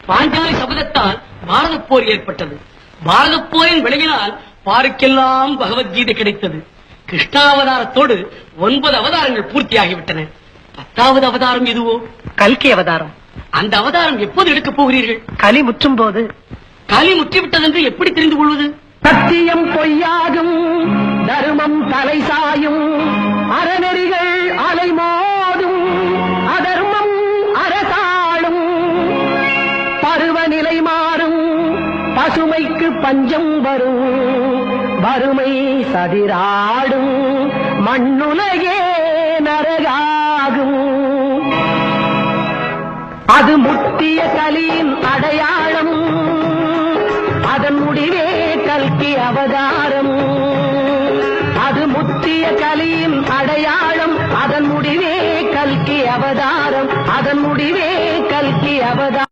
பாஞ்சாலி சபதத்தால் பாரத போர் ஏற்பட்டது. பாரத போரின் விளைவினால் பாருக்கெல்லாம் பகவத்கீதை கிடைத்தது. கிருஷ்ணாவதாரத்தோடு 9 அவதாரங்கள் பூர்த்தியாகிவிட்டன. 10வது அவதாரம் எதுவோ? கல்கி அவதாரம். அந்த அவதாரம் எப்போது எடுக்கப் போகிறீர்கள்? கலி முற்றும் போது. கலி முற்றிவிட்டது என்று எப்படி தெரிந்து கொள்வது? சத்தியம் பொய்யாகும், தர்மம் தலை சாயும், அறநெறிகள் அலைமோதும், அதர்மம் அரசாளும், பருவநிலை மாறும், பசுமைக்கு பஞ்சம் வரும், வறுமை சதிராடும், மண்ணுலகே நரகாகும். அது முத்திய கலியின் அடையாளம், அதன் முடிவே கல்கி அவதாரம். அது முத்திய கலியின் அடையாளம், அதன் முடிவே கல்கி அவதாரம். அதன் முடிவே கல்கி அவதாரம்.